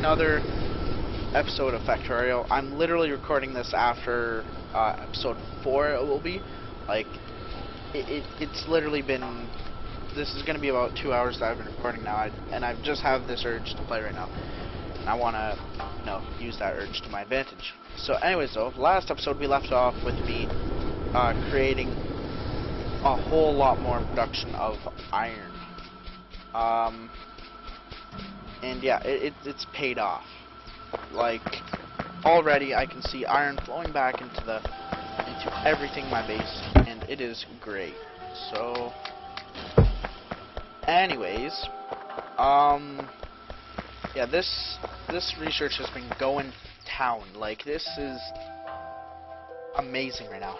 another episode of Factorio. I'm literally recording this after episode 4 it will be. Like, it's literally been, this is going to be about 2 hours that I've been recording now, and I just have this urge to play right now. And I want to, use that urge to my advantage. So anyways though, last episode we left off with me creating a whole lot more production of iron. And yeah, it's paid off. Like, already I can see iron flowing back into everything in my base, and it is great. So, anyways, yeah, this research has been going to town. Like, this is amazing right now.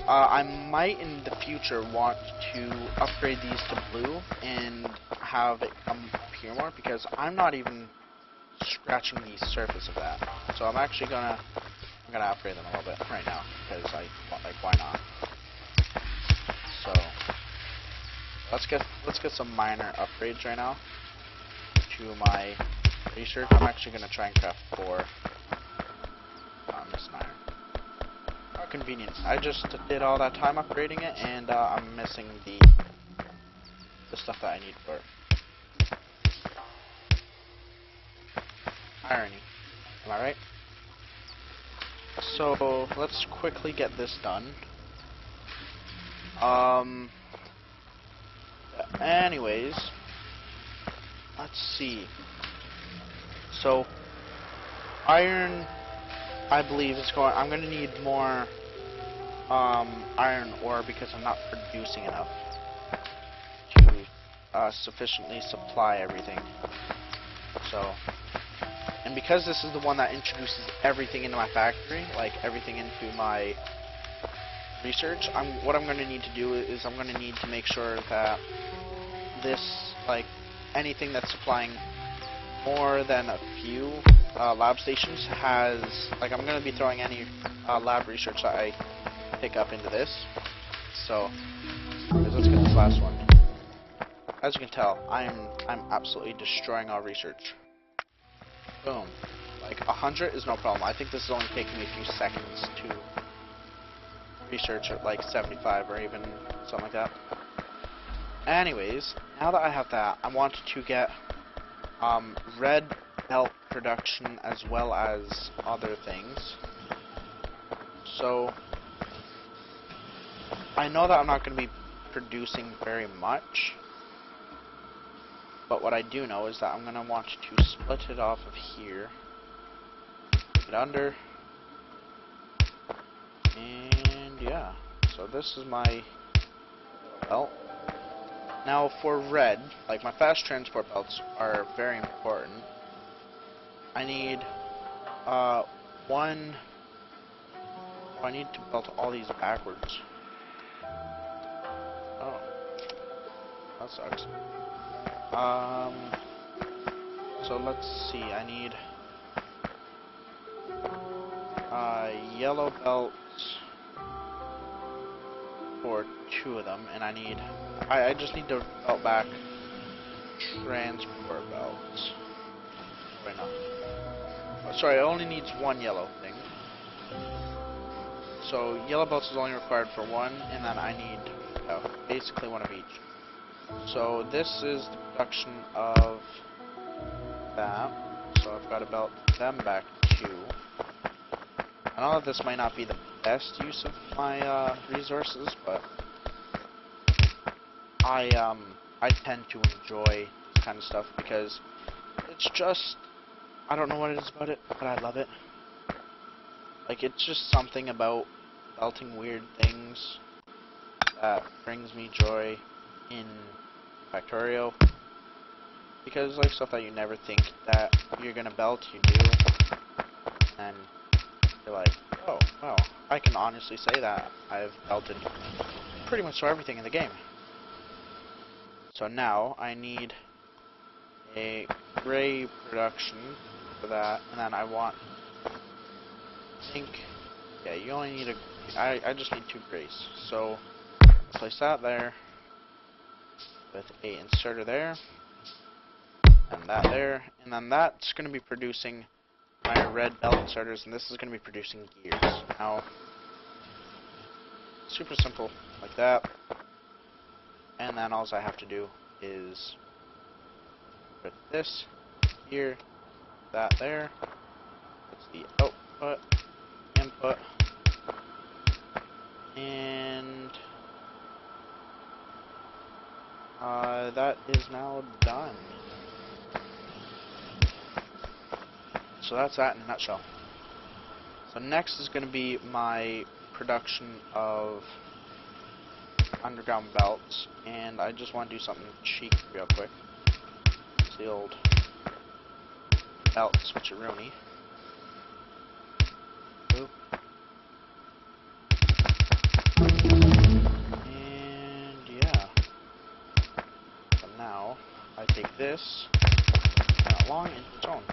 I might in the future want to upgrade these to blue and have it come up here more, because I'm not even scratching the surface of that. So I'm actually gonna upgrade them a little bit right now, because why not? So let's get some minor upgrades right now to my research. I'm actually gonna try and craft 4. I'm missing iron. How convenient. I just did all that time upgrading it, and I'm missing the stuff that I need for it. Irony. Am I right? So let's quickly get this done. Anyways, let's see. So iron, I believe is going. I'm going to need more iron ore, because I'm not producing enough to sufficiently supply everything. So, and because this is the one that introduces everything into my factory, like everything into my research, what I'm going to need to do is I'm going to need to make sure that this, like, anything that's supplying more than a few lab stations has, like, I'm going to be throwing any lab research that I pick up into this. So let's get this last one. As you can tell, I'm absolutely destroying our research. Boom. Like, 100 is no problem. I think this is only taking me a few seconds to research at like 75 or even something like that. Anyways, now that I have that, I want to get red belt production as well as other things. So I know that I'm not going to be producing very much, but what I do know is that I'm going to want to split it off of here, get under, and yeah, so this is my belt. Now for red, like, my fast transport belts are very important. I need one. I need to belt all these backwards. Oh, that sucks. So let's see. I need yellow belts for 2 of them, and I just need to belt back transport belts right now. Oh, sorry, it only needs 1 yellow thing. So yellow belts is only required for 1, and then I need basically 1 of each. So this is the production of that. So I've got to belt them back 2. I know that this might not be the best use of my resources, but I tend to enjoy this kind of stuff, because it's just, I don't know what it is about it, but I love it. Like, it's just something about belting weird things that brings me joy in Factorio, because, like, stuff that you never think that you're gonna belt, you do, and you're like, oh, wow, I can honestly say that I've belted pretty much everything in the game. So now I need a gray production for that, and then I think, yeah, you only need I just need 2 grays. So place that there with a inserter there, and that there, and then that's going to be producing my red belt inserters, and this is going to be producing gears. Now, super simple, like that, and then all I have to do is put this here, that there, that's the output, input, and that is now done. So that's that in a nutshell. So next is going to be my production of underground belts, and I just want to do something cheap real quick. It's the old belt switcheroony. Boop. And yeah. So now I take this along into its own.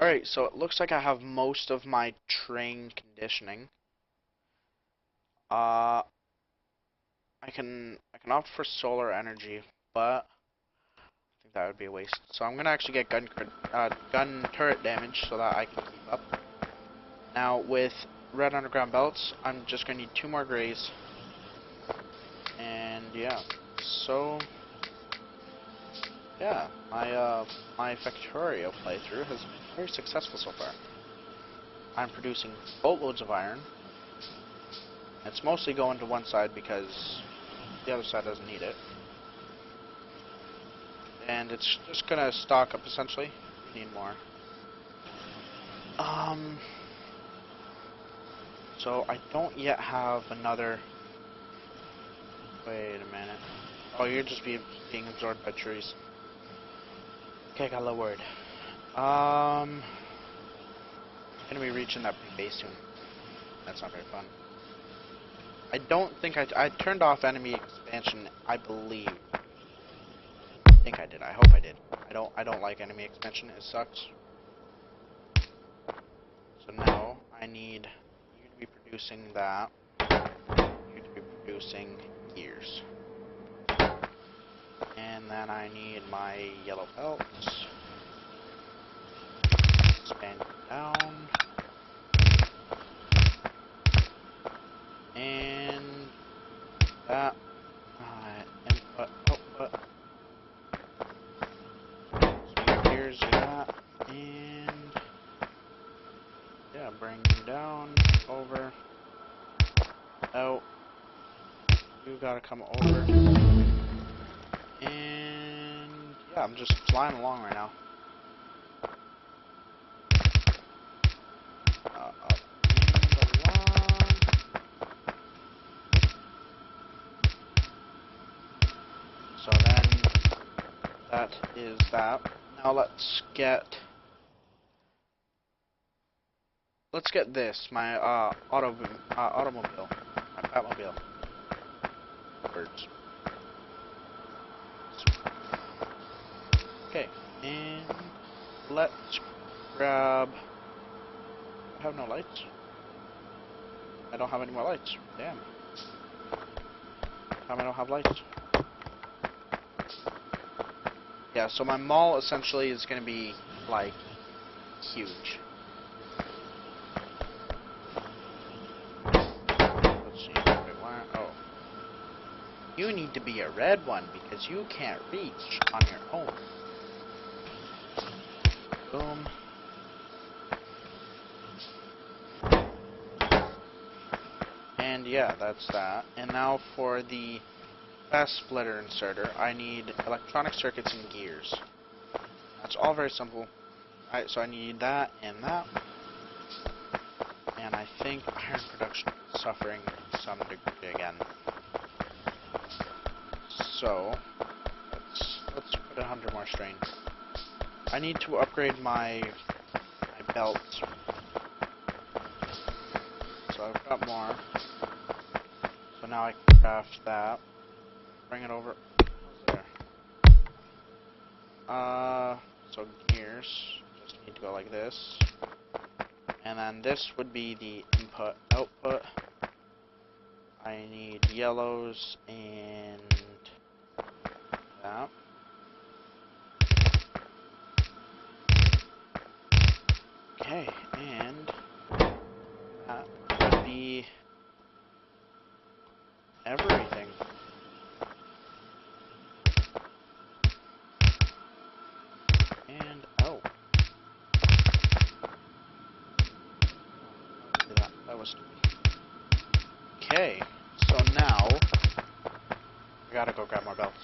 Alright, so it looks like I have most of my train conditioning. I can opt for solar energy, but I think that would be a waste. So I'm gonna actually get gun turret damage so that I can keep up. Now with red underground belts, I'm just gonna need 2 more grays. And yeah, so yeah, my Factorio playthrough has been very successful so far. I'm producing boatloads of iron. It's mostly going to one side because the other side doesn't need it. And it's just gonna stock up essentially. We need more. So I don't yet have another. Wait a minute. Oh, you're just being absorbed by trees. Okay, I got a little worried. I'm gonna be reaching that big base soon. That's not very fun. I don't think I turned off enemy expansion, I believe. I think I did. I hope I did. I don't like enemy expansion. It sucks. So now I need you to be producing that. You to be producing gears. And then I need my yellow belts. Expand down. And that. Input, output. So gears, do that. And yeah, bring you down, over, out. You gotta come over. And yeah, I'm just flying along right now. Up and along. So then that is that. Now let's get this, my automobile, my Batmobile. Birds. Okay, and let's grab. I have no lights. I don't have any more lights. Damn. How come I don't have lights? Yeah, so my mall essentially is going to be like huge. Let's see. Oh. You need to be a red one because you can't reach on your own. Boom. And yeah, that's that. And now for the fast splitter inserter, I need electronic circuits and gears. That's all very simple. Alright, so I need that and that. And I think iron production is suffering to some degree again. So let's put it under more strain. I need to upgrade my belts. So I've got more. So now I can craft that. Bring it over. There. So gears just need to go like this. And then this would be the input output. I need yellows and that. Okay, and that would be everything. And oh, that was okay. So now I gotta go grab more belts.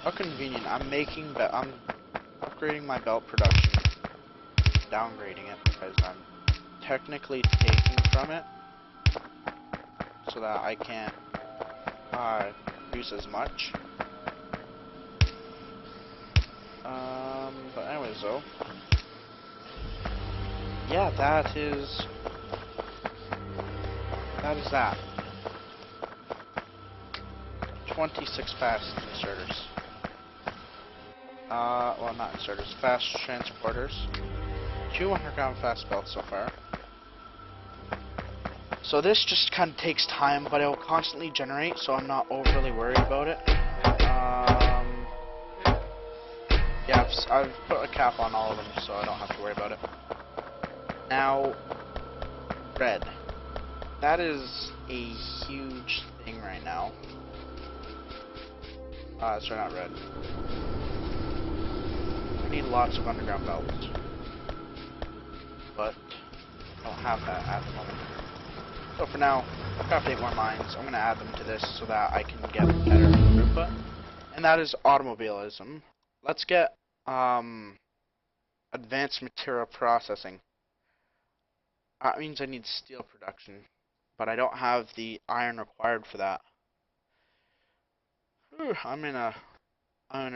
How convenient! I'm upgrading my belt production, downgrading it because I'm technically taking from it, so that I can't use as much. But anyways, though, yeah, that is that. 26 fast inserters. Well, not inserters, fast transporters. 2 underground fast belts so far. So this just kind of takes time, but it will constantly generate, so I'm not overly worried about it. Yeah, I've put a cap on all of them, so I don't have to worry about it. Now, red. That is a huge thing right now. Sorry, not red. I need lots of underground belts, but I don't have that at the moment. So for now, I've got 8 more mines. I'm going to add them to this so that I can get better throughput. And that is automobilism. Let's get advanced material processing. That means I need steel production, but I don't have the iron required for that. Whew, I'm in a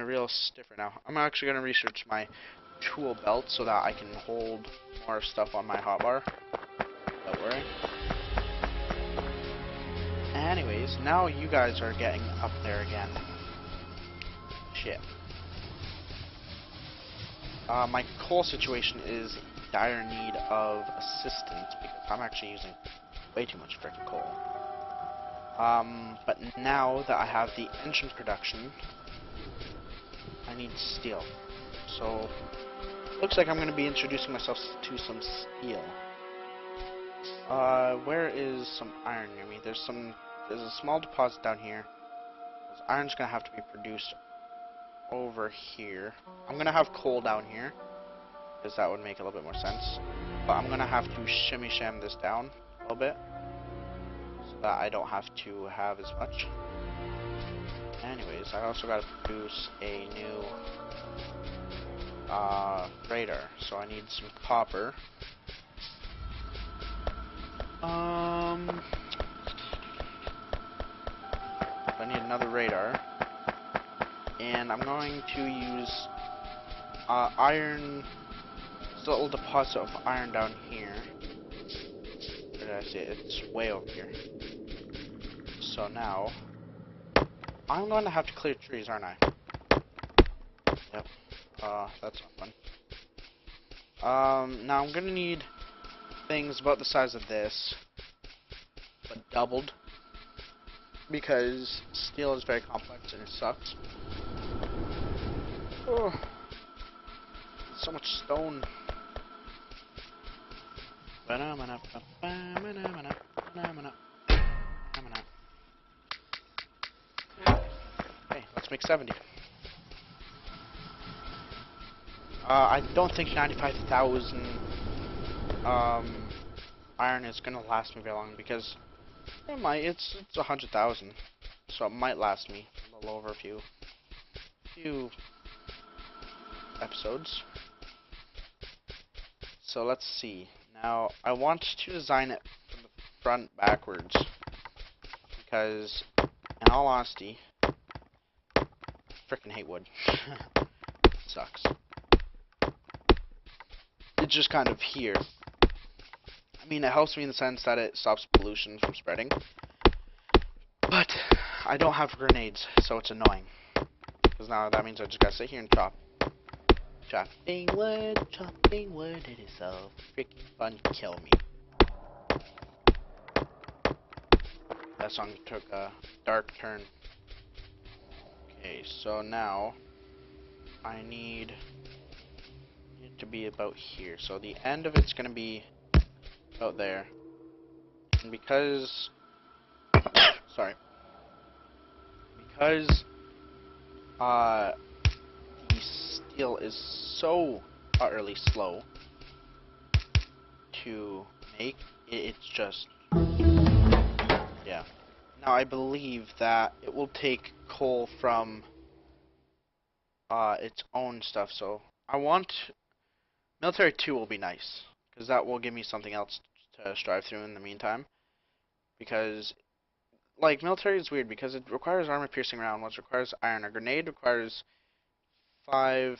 real stiffer now. I'm actually going to research my tool belt so that I can hold more stuff on my hotbar. Don't worry. Anyways, now you guys are getting up there again. Shit. My coal situation is in dire need of assistance because I'm actually using way too much freaking coal. But now that I have the engine production, I need steel. So, looks like I'm going to be introducing myself to some steel. Where is some iron near me? There's a small deposit down here. This iron's going to have to be produced over here. I'm going to have coal down here, because that would make a little bit more sense. But I'm going to have to shimmy sham this down a little bit, so that I don't have to have as much. Anyways, I also got to produce a new radar, so I need some copper. I need another radar, and I'm going to use iron. There's a little deposit of iron down here. Where did I see it? It's way over here. So now I'm going to have to clear trees, aren't I? Yep. That's not fun. Now I'm gonna need things about the size of this, but doubled, because steel is very complex and it sucks. Oh, so much stone. Okay, let's make 70. I don't think 95,000 iron is gonna last me very long, because it might. It's 100,000, so it might last me a little over a few episodes. So let's see. Now I want to design it from the front backwards, because in all honesty, I frickin' hate wood. It sucks. It's just kind of here. I mean, it helps me in the sense that it stops pollution from spreading, but I don't have grenades, so it's annoying. Because now that means I just gotta sit here and chop. Chopping wood, it is so freaking fun. Kill me. That song took a dark turn. Okay, so now I need to be about here. So the end of it's going to be about there. And because sorry, because the steel is so utterly slow to make, it's just, yeah. Now I believe that it will take coal from its own stuff, so I want military 2 will be nice, because that will give me something else to strive through in the meantime. Because, like, military is weird because it requires armor-piercing round, which requires iron. A grenade requires 5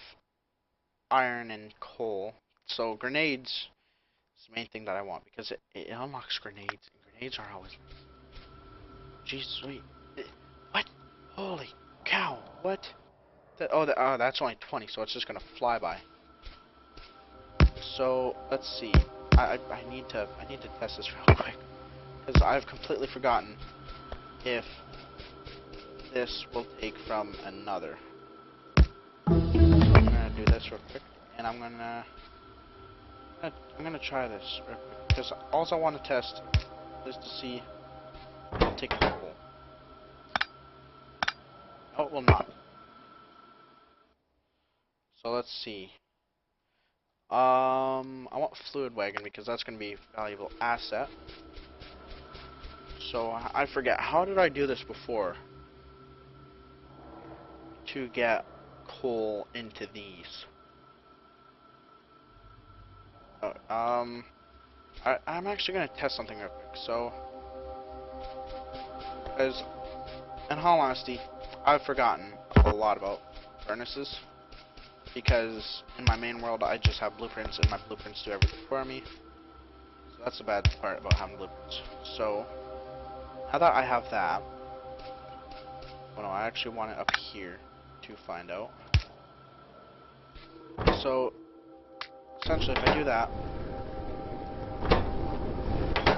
iron and coal. So grenades is the main thing that I want because it unlocks grenades, and grenades are always. Jeez, sweet. What? Holy cow! What? Oh, that's only 20, so it's just gonna fly by. So let's see. I need to test this real quick because I've completely forgotten if this will take from another. So I'm gonna do this real quick, and I'm gonna try this real quick because all I want to test is to see if it'll take the coal. No, it will not. So let's see. I want fluid wagon because that's going to be a valuable asset. So I forget, how did I do this before to get coal into these? I'm actually going to test something real quick. So, because in all honesty, I've forgotten a lot about furnaces. Because in my main world, I just have blueprints, and my blueprints do everything for me. So that's the bad part about having blueprints. So, now that I have that, well, no, I actually want it up here to find out. So, essentially, if I do that,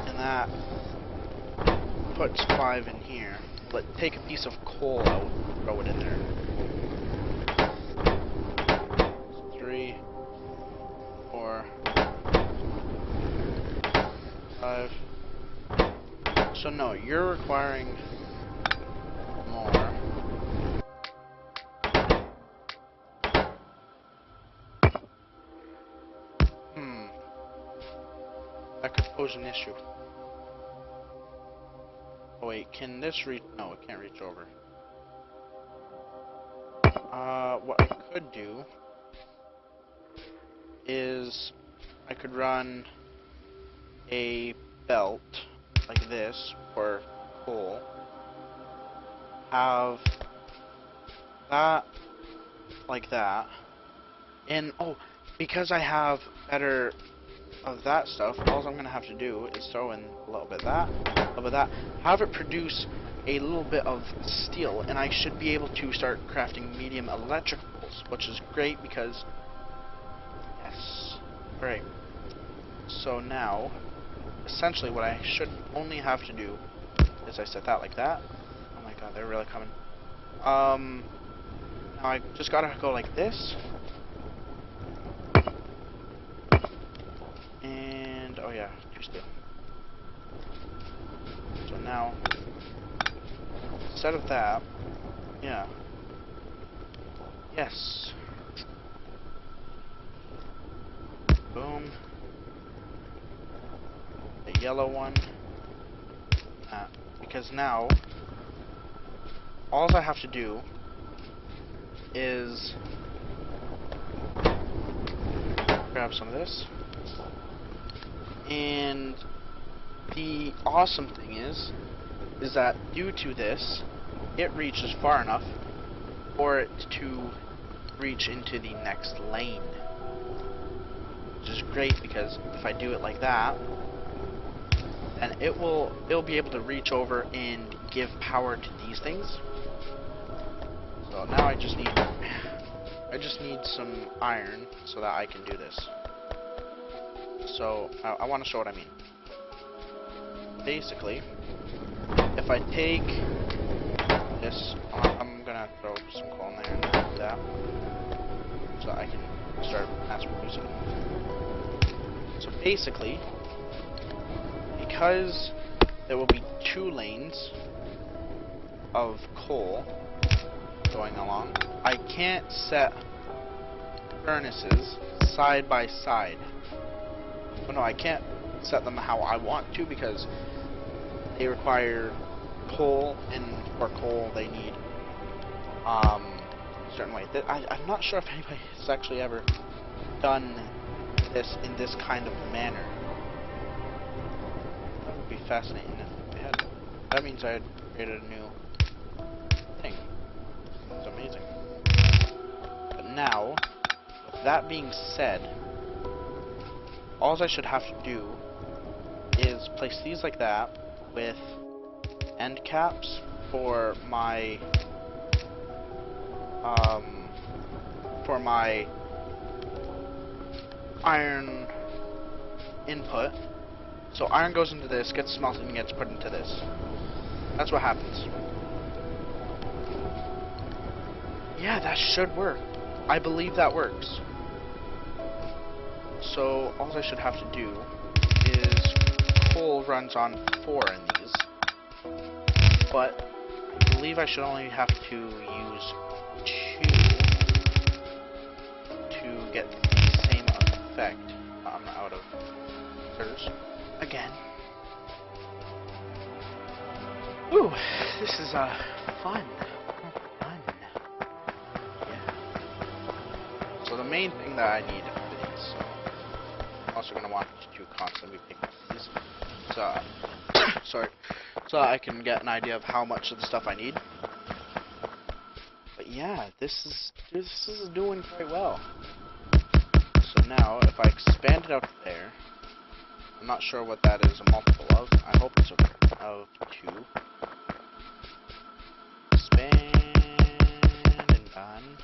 and that puts 5 in here, let take a piece of coal out, throw it in there. 3, 4, 5. So no, you're requiring more. That could pose an issue. Oh wait, can this reach? No, it can't reach over. What I could do is I could run a belt like this for coal, have that like that, and oh, because I have better of that stuff, all I'm gonna have to do is throw in a little bit of that, a little bit of that, have it produce a little bit of steel, and I should be able to start crafting medium electricals, which is great because yes. Alright. So now, essentially what I should only have to do is I set that like that. Oh my god, they're really coming. Now I just gotta go like this. And, oh yeah, 2 steel. So now, instead of that, yeah. Yes. Boom. The yellow one. Because now, all I have to do is grab some of this. And the awesome thing is that due to this, it reaches far enough for it to reach into the next lane. Which is great because if I do it like that, then it'll be able to reach over and give power to these things. So now I just need some iron so that I can do this. So I want to show what I mean. Basically, if I take this, I'm gonna throw some coal in there and do that. So that I can start mass producing them. So basically, because there will be 2 lanes of coal going along, I can't set furnaces side by side. Well, no, I can't set them how I want to because they require coal, and for coal they need certain way. I'm not sure if anybody has actually ever done this in this kind of manner. That would be fascinating if they had. That means I had created a new thing. It's amazing. But now, with that being said, all I should have to do is place these like that with end caps for my iron input. So iron goes into this, gets smelted, and gets put into this. That's what happens. Yeah, that should work. I believe that works. So all I should have to do is coal runs on 4 in these, but I believe I should only have to use 2 to get the same effect. I'm out of inserters again. Ooh, this is fun. Yeah. So the main thing that I need for these, so I'm also going to want to constantly be picking these. So, sorry. So I can get an idea of how much of the stuff I need. But yeah, this is doing quite well. So now, if I expand it out there, I'm not sure what that is a multiple of. I hope it's of 2. Expand and done.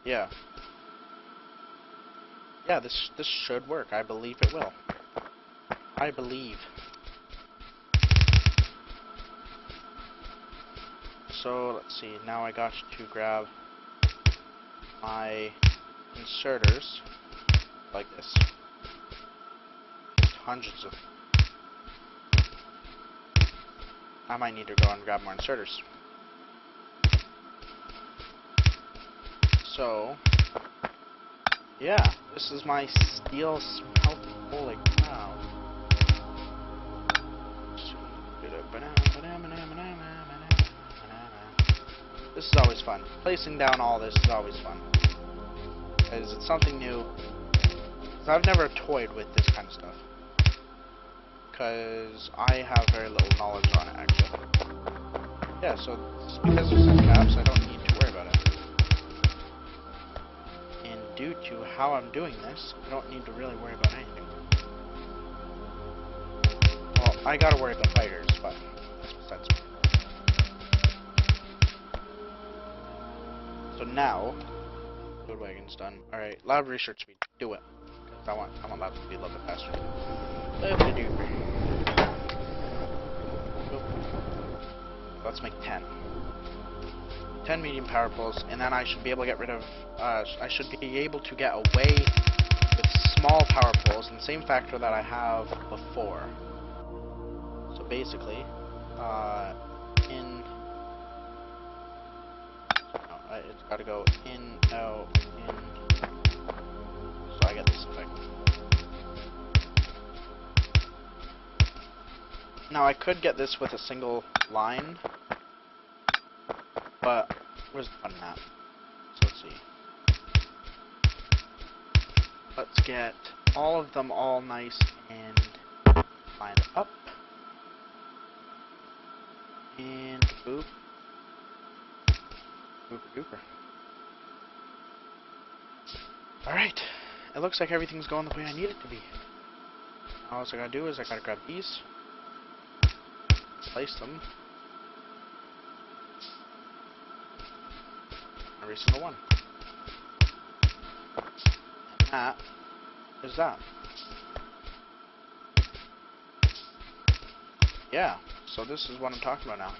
Yeah. Yeah, this should work. I believe it will. I believe. So let's see. Now I got to grab my inserters like this. Hundreds of. I might need to go and grab more inserters. So yeah, this is my steel smelt. Holy cow. This is always fun. Placing down all this is always fun. Because it's something new. I've never toyed with this kind of stuff. Because I have very little knowledge on it, actually. Yeah, so because of some caps, I don't need to worry about it. Due to how I'm doing this, I don't need to really worry about anything. Well, I gotta worry about fighters, but that's besides me. So now, good wagon's done. Alright, lab research speed, do it. Because I want lab to be a little bit faster. Let's make 10. 10 medium power poles, and then I should be able to get rid of, I should be able to get away with small power poles in the same factor that I have before. So basically, it's got to go in, out, in, so I get this effect. Now I could get this with a single line, but where's the button at? So let's see. Let's get all of them all nice and lined up. And boop. Booper duper. Alright. It looks like everything's going the way I need it to be. All I gotta do is I gotta grab these. Place them. Every single one. And that is that. Yeah, so this is what I'm talking about now.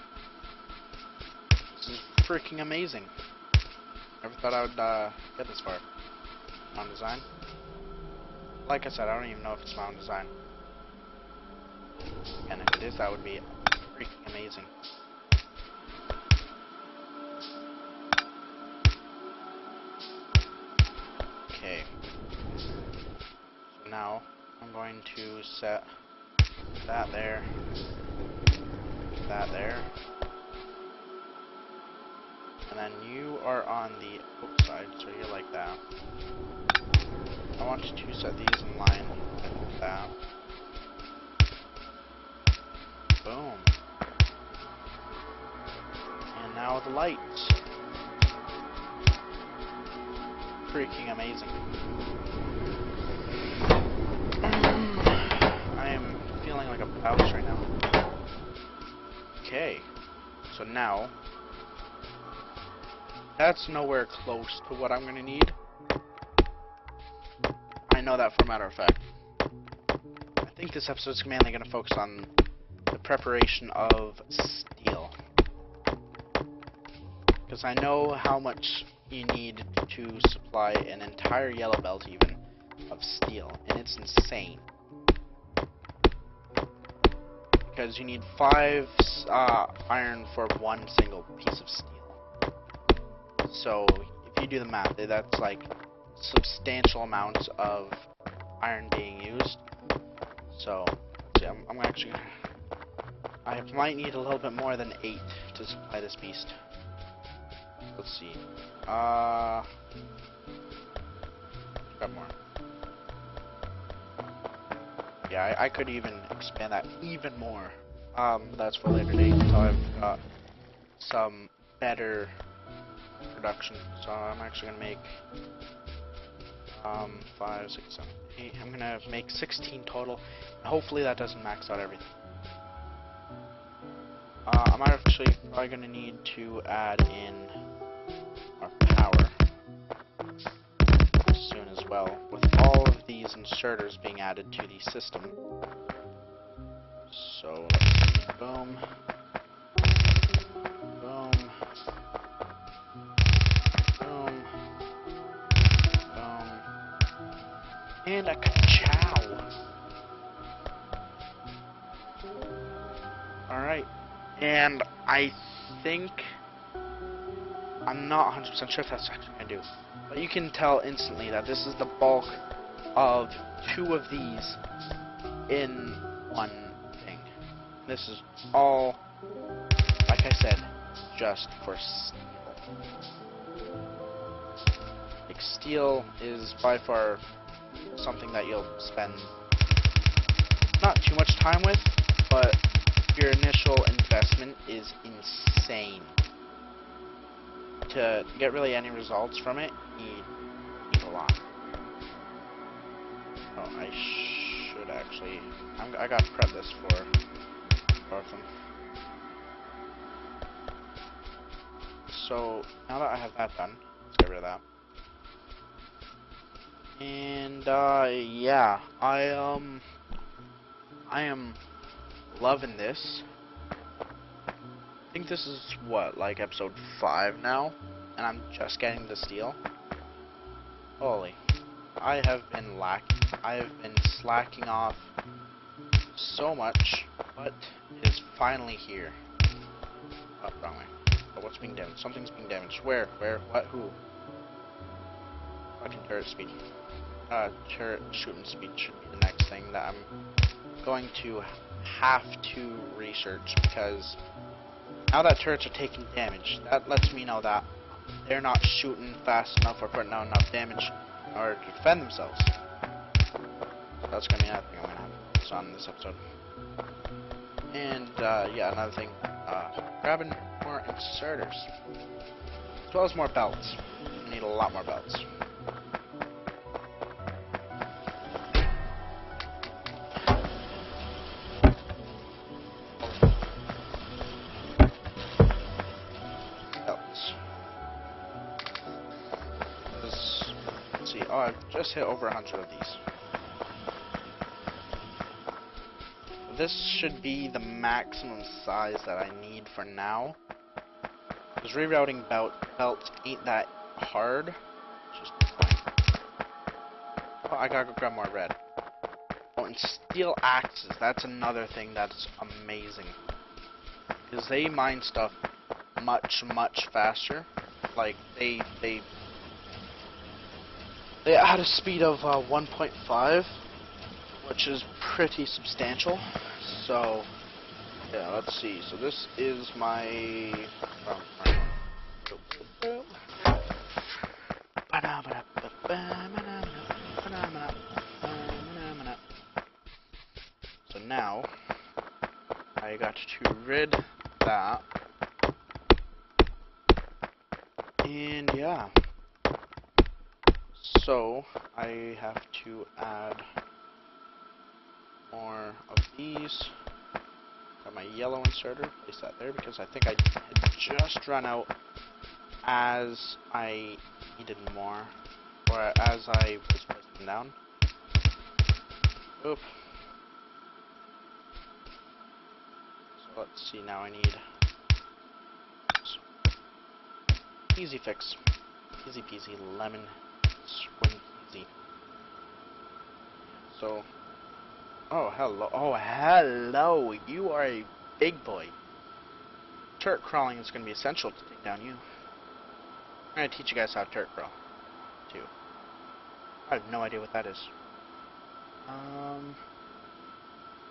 This is freaking amazing. Never thought I would get this far. My own design. Like I said, I don't even know if it's my own design. And if it is, that would be freaking amazing. Okay. So now I'm going to set that there, that there, and then you are on the outside, so you're like that. I want you to set these in line with that. Boom. And now the lights. Freaking amazing. I am feeling like a mouse right now. Okay. So now, that's nowhere close to what I'm going to need. I know that for a matter of fact. I think this episode is mainly going to focus on the preparation of steel. Because I know how much you need to supply an entire yellow belt even of steel, and it's insane. Because you need 5 iron for one single piece of steel. So if you do the math, that's like substantial amounts of iron being used. So let's see, I'm actually gonna, I might need a little bit more than 8 to supply this beast. Let's see. Got more. Yeah, I could even expand that even more. But that's for later date until I've got some better production. So I'm actually gonna make 5, 6, 7, 8. I'm gonna make 16 total. And hopefully that doesn't max out everything. I'm actually probably gonna need to add in our power soon as well, with all of these inserters being added to the system. So let's see. Boom, boom, boom, boom, and a ka-chow. Alright, and I think, I'm not 100% sure if that's actually going to do, but you can tell instantly that this is the bulk of 2 of these in one thing. This is all, like I said, just for steel. Like, steel is by far something that you'll spend not too much time with, but your initial investment is insane. To get really any results from it, you need a lot. Oh, I should actually, I gotta prep this for both of them. So now that I have that done, let's get rid of that. And yeah, I am loving this. I think this is what, like episode 5 now, and I'm just getting the steel. Holy, I have been slacking off so much, but it is finally here. Oh, wrong way. Oh, what's being damaged? Something's being damaged. Where? What? Who? Fucking turret speed. Turret shooting speed should be the next thing that I'm going to have to research, because now that turrets are taking damage, that lets me know that they're not shooting fast enough or putting out enough damage in order to defend themselves. So that's going to be another thing I'm going to have to focus on in this episode. And yeah, another thing, grabbing more inserters, as well as more belts. I need a lot more belts. Oh, I've just hit over 100 of these. This should be the maximum size that I need for now. Because rerouting belts ain't that hard. Just oh, I gotta go grab more red. Oh, and steel axes. That's another thing that's amazing. Because they mine stuff much faster. Like they had a speed of 1.5, which is pretty substantial. So yeah, let's see. So this is my so now I got to rid that, and yeah. So I have to add more of these. Got my yellow inserter, place that there because I think I had just run out as I needed more, or as I was placing them down. Oop. So let's see, now I need easy fix. Easy peasy, lemon squeezy. So, oh hello, you are a big boy. Turret crawling is going to be essential to take down you. I'm going to teach you guys how to turret crawl, too. I have no idea what that is.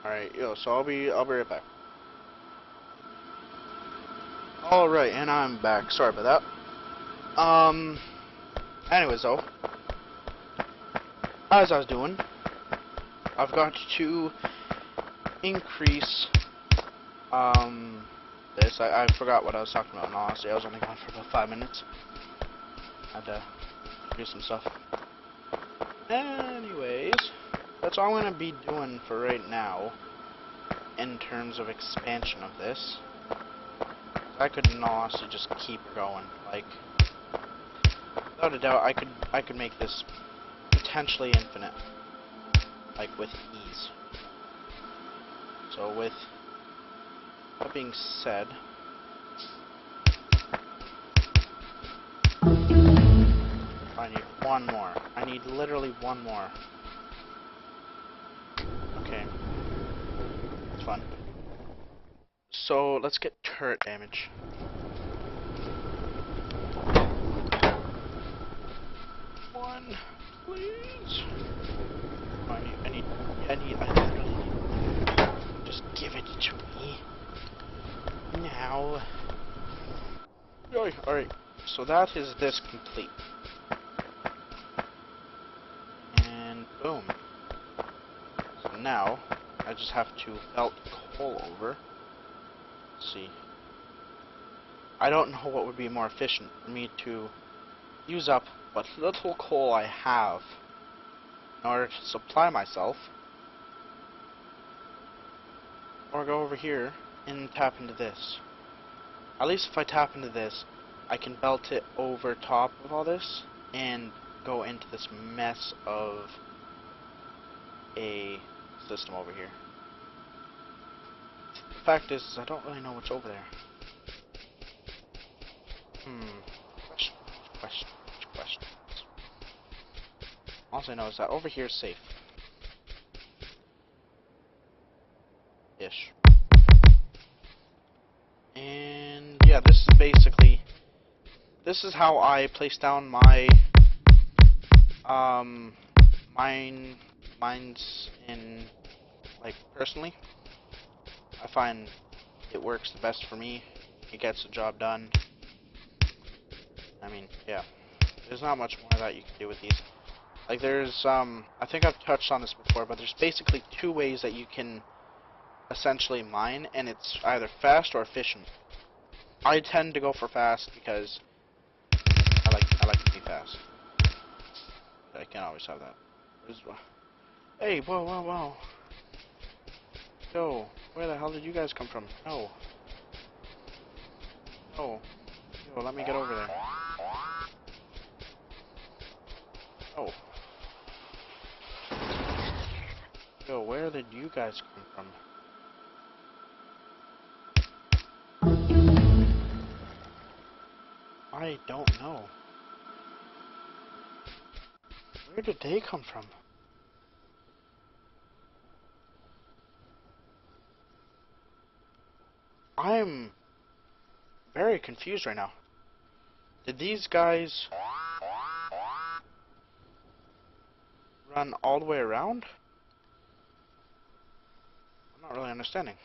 Alright, so I'll be right back. Alright, and I'm back. Sorry about that. Anyways, though, as I was doing, I've got to increase, this. I forgot what I was talking about, and honestly, I was only gone for about 5 minutes. I had to do some stuff. Anyways, that's all I'm going to be doing for right now, in terms of expansion of this. I could honestly just keep going, like, without a doubt, I could make this potentially infinite, like with ease. So with that being said, I need one more. I need literally one more. Okay, it's fun. So let's get turret damage. One, please. Oh, I literally need. Just give it to me. Now. Alright, so that is this complete. And boom. So now, I just have to belt coal over. Let's see. I don't know what would be more efficient for me to use up what little coal I have in order to supply myself, or go over here and tap into this. At least if I tap into this, I can belt it over top of all this and go into this mess of a system over here. The fact is, I don't really know what's over there. Questions. All I know is that over here is safe. Ish. And yeah, this is basically, this is how I place down my mines in, like, personally. I find it works the best for me. It gets the job done. I mean, yeah. There's not much more that you can do with these. Like, there's, I think I've touched on this before, but there's basically 2 ways that you can essentially mine, and it's either fast or efficient. I tend to go for fast because I like to be fast. I can't always have that. Hey, whoa. Yo, where the hell did you guys come from? No. Oh. Yo, let me get over there. Oh. Yo, where did you guys come from? I don't know. Where did they come from? I'm very confused right now. Did these guys run all the way around? I'm not really understanding.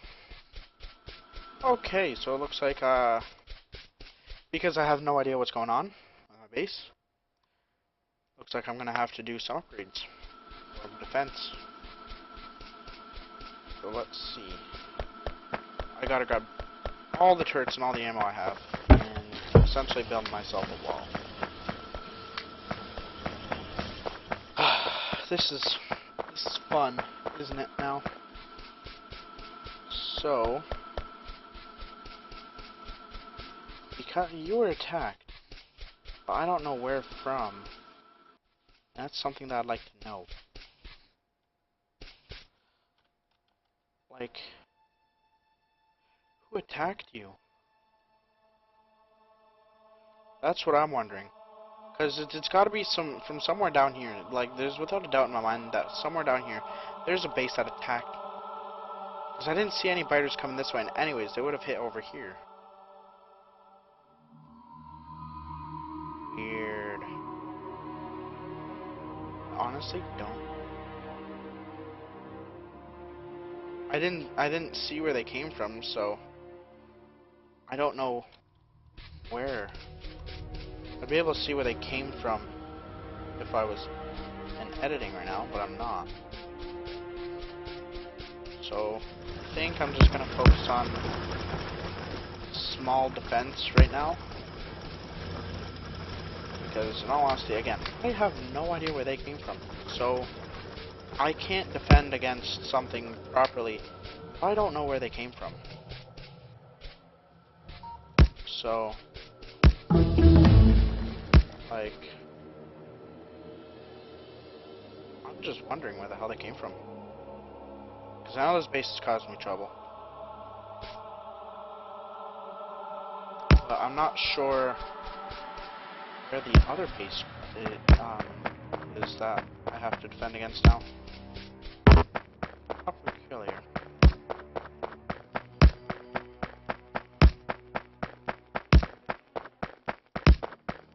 Okay, so it looks like, because I have no idea what's going on my base, looks like I'm going to have to do some upgrades for defense. So let's see. I gotta grab all the turrets and all the ammo I have, and essentially build myself a wall. This is fun, isn't it now? So, because you were attacked, but I don't know where from. That's something that I'd like to know. Like, who attacked you? That's what I'm wondering. Because it's got to be from somewhere down here. Like, there's without a doubt in my mind that somewhere down here, there's a base that attacked. Because I didn't see any biters coming this way, and anyways, they would have hit over here. Weird. Honestly, don't. I didn't see where they came from, so I don't know where. I'd be able to see where they came from if I was in editing right now, but I'm not. So I think I'm just gonna focus on small defense right now. Because in all honesty, again, I have no idea where they came from. So I can't defend against something properly if I don't know where they came from. So, like, I'm just wondering where the hell they came from. Because now this base is causing me trouble. But I'm not sure where the other base is that I have to defend against now. How peculiar.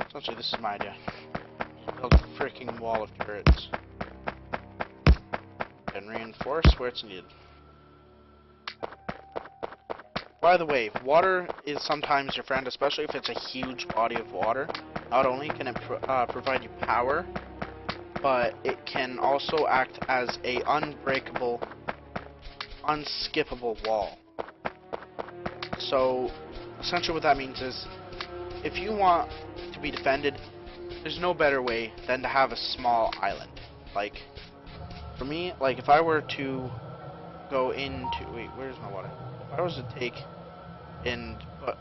Essentially, this is my idea. Build a freaking wall of turrets. And reinforce where it's needed. By the way, water is sometimes your friend, especially if it's a huge body of water. Not only can it provide you power, but it can also act as a unbreakable, unskippable wall. So, essentially what that means is, if you want to be defended, there's no better way than to have a small island. Like, for me, like, if I were to go into... Wait, where's my water? If I was to take and put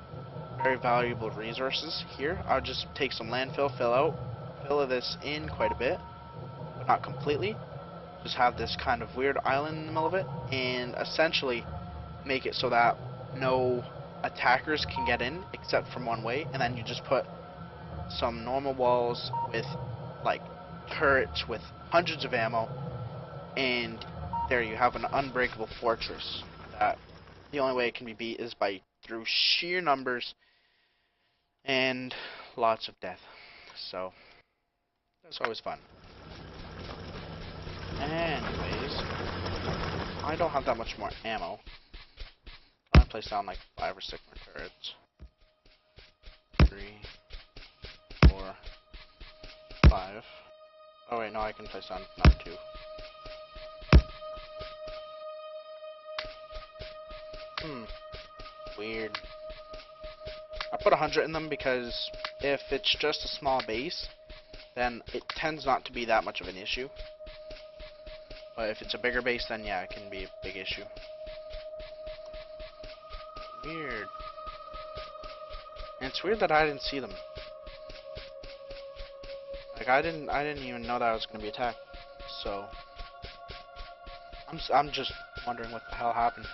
very valuable resources here, I would just take some landfill, fill this in quite a bit, but not completely. Just have this kind of weird island in the middle of it, and essentially make it so that no attackers can get in except from one way, and then you just put some normal walls with like turrets with hundreds of ammo, and there you have an unbreakable fortress that the only way it can be beat is by through sheer numbers and lots of death. So that's always fun. Anyways, I don't have that much more ammo. I place down like 5 or 6 more turrets. 3, 4, 5. Oh wait, no, I can place down another 2. Weird. I put 100 in them because if it's just a small base, then it tends not to be that much of an issue. But if it's a bigger base, then yeah, it can be a big issue. Weird. And it's weird that I didn't see them. Like I didn't even know that I was going to be attacked. So I'm just wondering what the hell happened.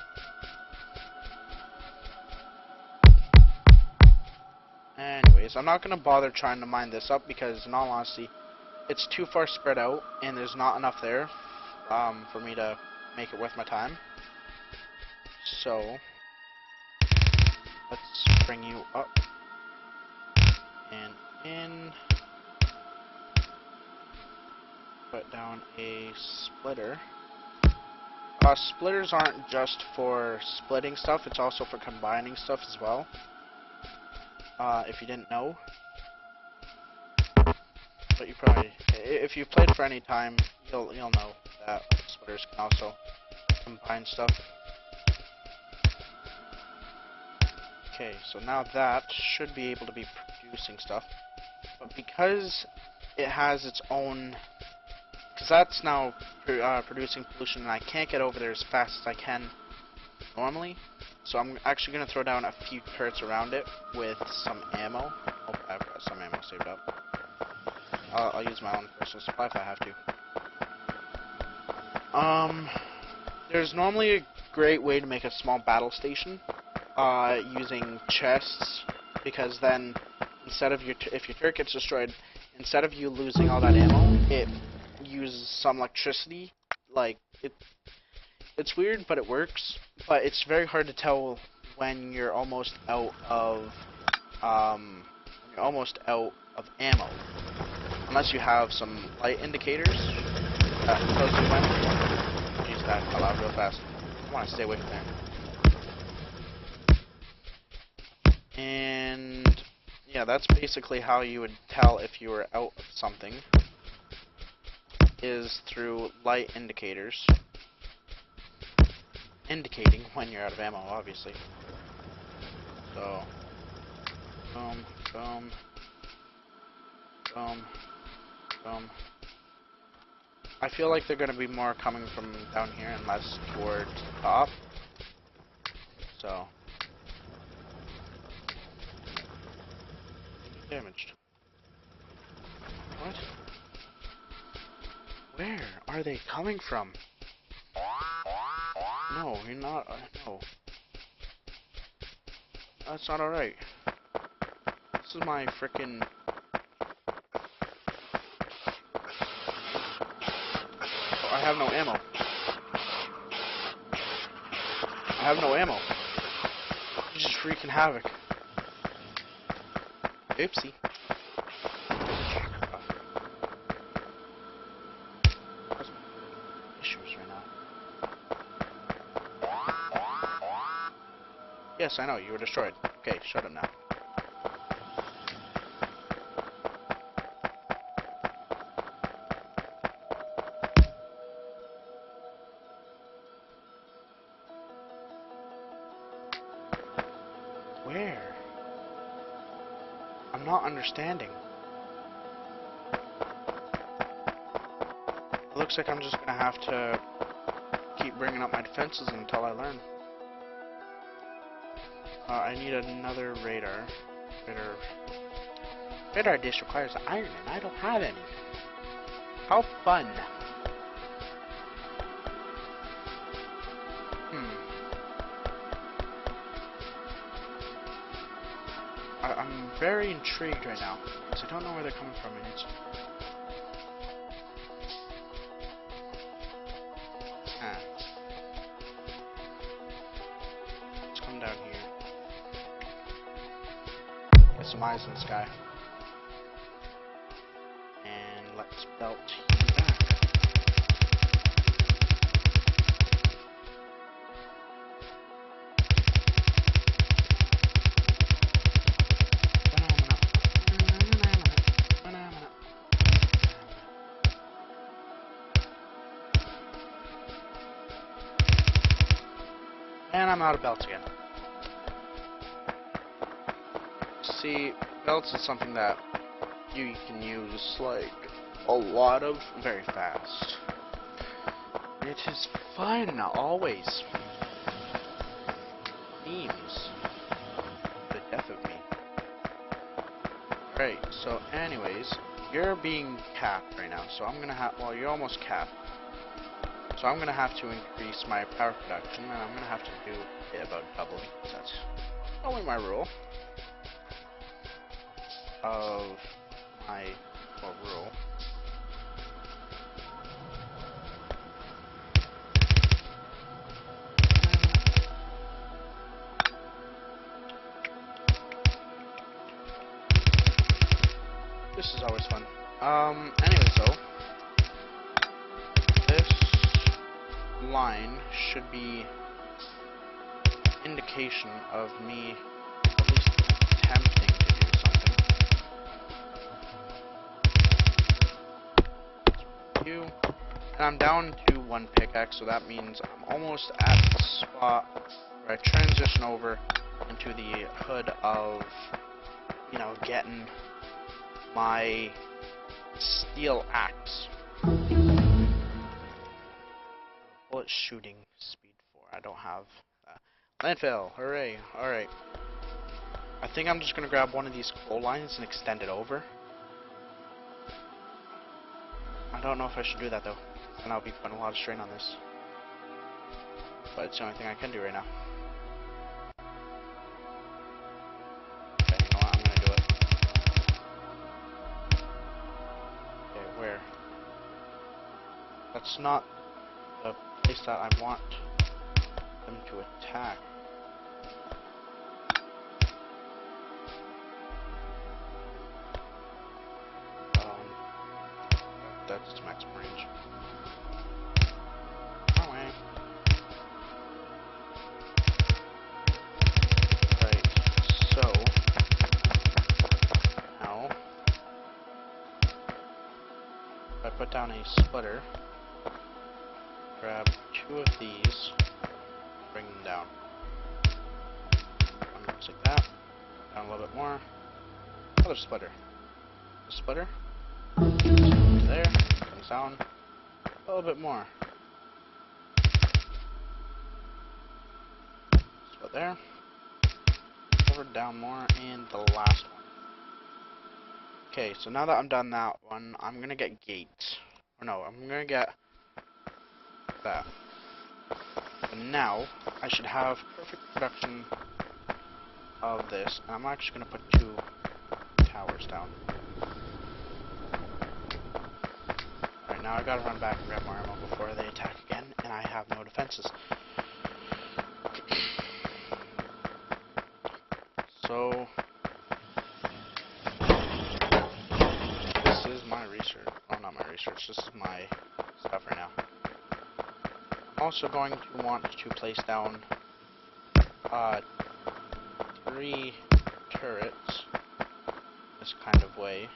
Anyways. anyways, I'm not going to bother trying to mine this up because, in all honesty, it's too far spread out, and there's not enough there for me to make it worth my time. So, let's bring you up and in. Put down a splitter. Splitters aren't just for splitting stuff, it's also for combining stuff as well. If you didn't know. But you probably, if you've played for any time, you'll know that splitters can also combine stuff. Okay, so now that should be able to be producing stuff. But because it has its own, because that's now producing pollution, and I can't get over there as fast as I can normally, so I'm actually going to throw down a few turrets around it with some ammo. Oh, I've got some ammo saved up. I'll use my own personal supply if I have to. There's normally a great way to make a small battle station using chests, because then instead of if your turret gets destroyed, instead of you losing all that ammo, it uses some electricity. Like it's weird, but it works. But it's very hard to tell when you're almost out of ammo, unless you have some light indicators that tells you when. I'll use that out loud real fast. I want to stay away from there. And yeah, that's basically how you would tell if you were out of something, is through light indicators indicating when you're out of ammo, obviously. So, boom, boom, boom, boom. I feel like they're going to be more coming from down here and less towards the top. So, damaged. What? Where are they coming from? No, you're not. No. That's not alright. This is my frickin'. Oh, I have no ammo. I have no ammo. You're just freaking havoc. Oopsie. Yes, I know, you were destroyed. Okay, shut up now. Where? I'm not understanding. It looks like I'm just gonna have to keep bringing up my defenses until I learn. I need another radar. Radar dish requires iron, and I don't have any. How fun! I'm very intrigued right now, because I don't know where they're coming from, and it's... Let's come down here. Get some eyes in the sky. And let's belt you back. And I'm out of belts again. See, belts is something that you can use like a lot of very fast. It is fun, always. Memes. The death of me. Right, so anyways, you're being capped right now, so I'm gonna have, well, you're almost capped. So I'm gonna have to increase my power production, and I'm gonna have to do it about double, because that's only my rule. of my rule. This is always fun. Anyways though, this line should be indication of me at least attempting to do something. And I'm down to 1 pickaxe, so that means I'm almost at the spot where I transition over into the hood of, you know, getting my steel axe. Bullet shooting speed 4. I don't have that. Landfill, hooray! Alright. I think I'm just gonna grab one of these coal lines and extend it over. I don't know if I should do that though, and I'll be putting a lot of strain on this. But it's the only thing I can do right now. Okay, you know what? I'm gonna do it. Okay, where? That's not the place that I want them to attack. That's maximum range. Away. Right, so now if I put down a splitter, grab 2 of these, bring them down. One looks like that. Down a little bit more. Another splitter. A splitter. There, comes down a little bit more. Split there. Over, down more, and the last one. Okay, so now that I'm done that one, I'm gonna get gates. Or no, I'm gonna get that. And now I should have perfect production of this, and I'm actually gonna put 2 towers down. Now I gotta run back and grab more ammo before they attack again, and I have no defenses. So this is my research. Oh, not my research. This is my stuff right now. I'm also going to want to place down 3 turrets this kind of way,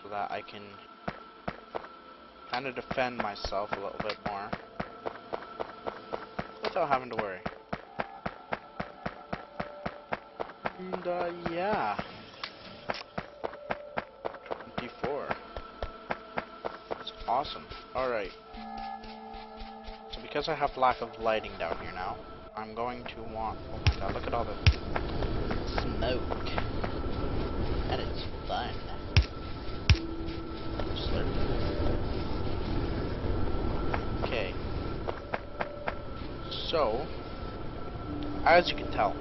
so that I can kind of defend myself a little bit more without having to worry. And yeah, 24. That's awesome. Alright. So because I have lack of lighting down here now, I'm going to want, oh my god, look at all the smoke. That is fun. Okay, so as you can tell,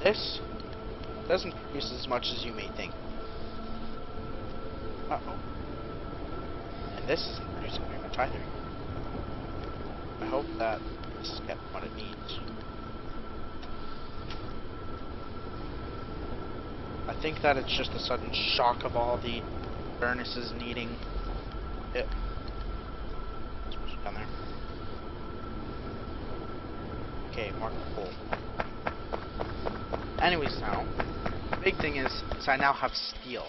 this doesn't produce as much as you may think. Uh-oh. And this isn't producing very much either. I hope that this is getting what it needs. I think that it's just a sudden shock of all the furnaces needing it. Down there. Okay, mark coal. Anyways, now the big thing is I now have steel,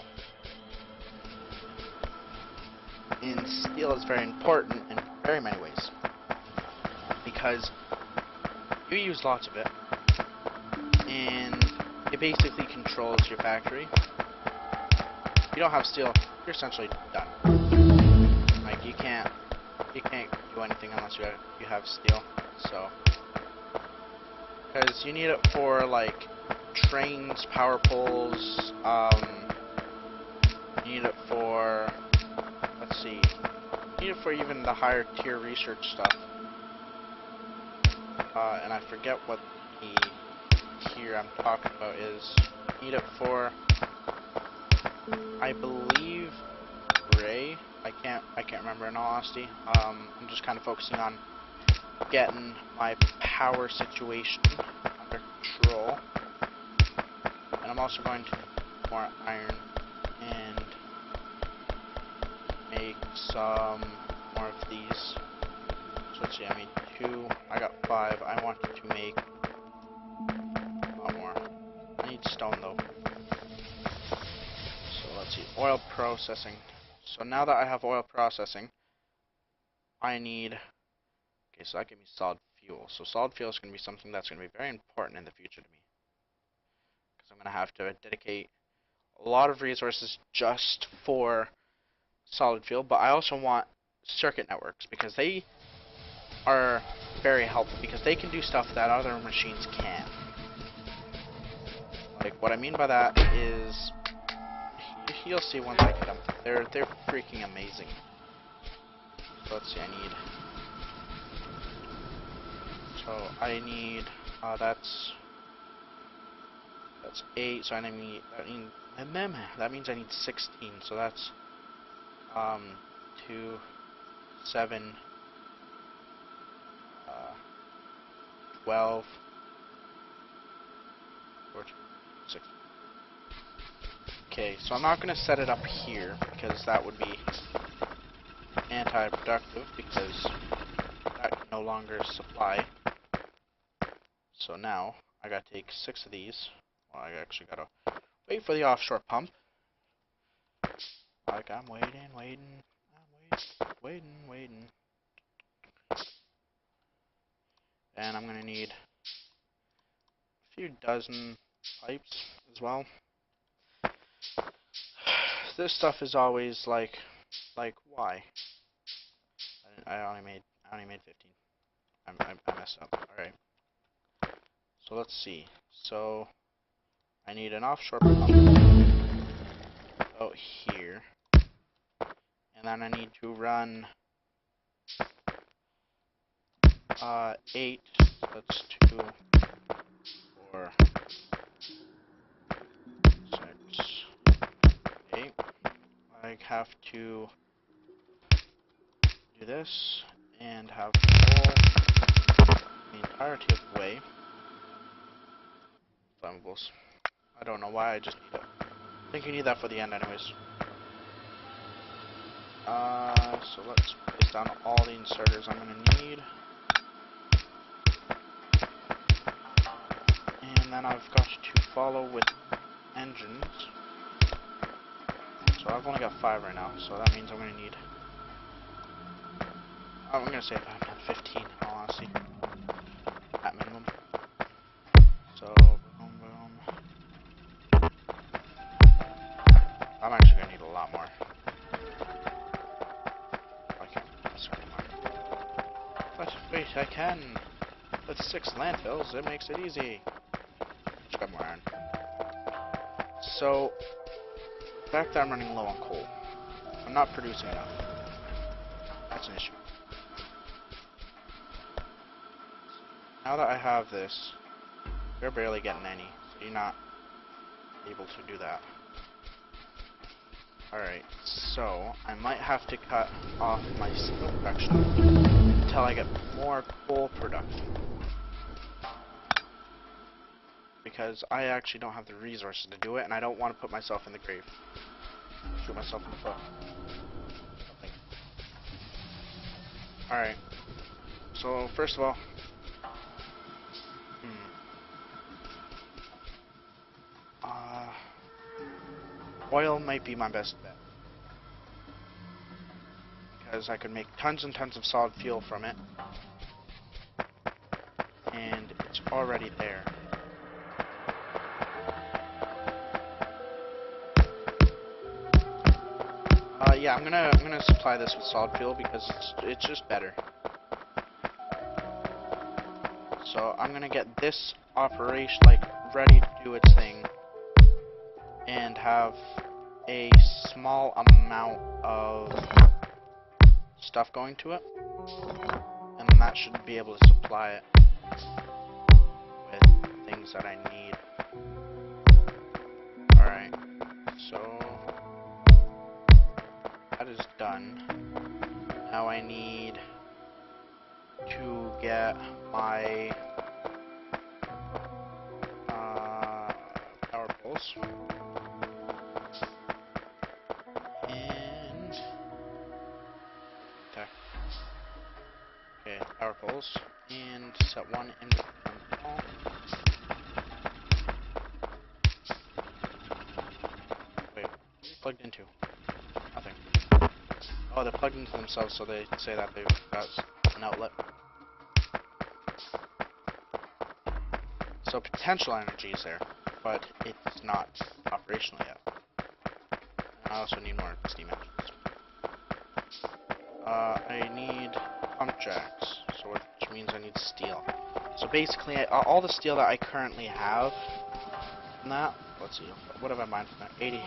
and steel is very important in very many ways because you use lots of it, and it basically controls your factory. If you don't have steel, you're essentially done. Like you can't do anything unless you have steel. So, because you need it for like trains, power poles. You need it for, let's see, you need it for even the higher tier research stuff. And I forget what the here I'm talking about is need it for, I believe, gray. I can't remember in all honesty. I'm just kind of focusing on getting my power situation under control, and I'm also going to need more iron and make some more of these. So let's see, I made 2, I got 5, I wanted to make a lot more. I need stone though. So let's see, oil processing. So now that I have oil processing, I need, okay, so that gives me solid fuel. So solid fuel is going to be something that's going to be very important in the future to me, because I'm going to have to dedicate a lot of resources just for solid fuel, but I also want circuit networks, because they are very helpful, because they can do stuff that other machines can't. Like, what I mean by that is, you'll see once I get them, they're freaking amazing. So let's see, I need that's 8, so that means I need 16, so that's 2, 7, 12, 14, 16. Okay, so I'm not going to set it up here, because that would be anti-productive, because that can no longer supply. So now, I gotta take 6 of these. Well, I actually gotta wait for the offshore pump. Like, I'm waiting. And I'm gonna need a few dozen pipes as well. This stuff is always like why? I only made 15. I messed up. Alright. So let's see. So I need an offshore pump out here. And then I need to run 8. That's 2, 4, 6, 8. I have to do this and have full the entirety of the way. Flammables. I don't know why I just need it. I think you need that for the end anyways. So let's place down all the inserters I'm going to need. And then I've got to follow with engines. So I've only got 5 right now, so that means I'm going to need, I'm going to say about 15, honestly, at minimum. So, boom. I'm actually going to need a lot more. I can't do this anymore. But wait, I can. With 6 landfills, it makes it easy. Just got more iron. So, the fact that I'm running low on coal, I'm not producing enough. That's an issue. Now that I have this, you're barely getting any, so you're not able to do that. Alright, so I might have to cut off my steel production until I get more coal production. Because I actually don't have the resources to do it, and I don't want to put myself in the grave. Shoot myself in the foot. Nothing. Alright. So, first of all... oil might be my best bet. Because I could make tons and tons of solid fuel from it. And it's already there. Yeah, I'm gonna supply this with solid fuel because it's just better. So I'm gonna get this operation like ready to do its thing, and have a small amount of stuff going to it, and then that should be able to supply it with things things that I need. Alright, so that is done. Now I need to get my power poles. And okay, power poles. And set one in the wall. Wait, what are you plugged into? Nothing. Oh, they're plugged into themselves, so they say that they've got an outlet. So potential energy is there, but it's not operational yet. And I also need more steam engines. I need pump jacks, so which means I need steel. So basically, all the steel that I currently have from that, let's see, what have I mined from there? 80.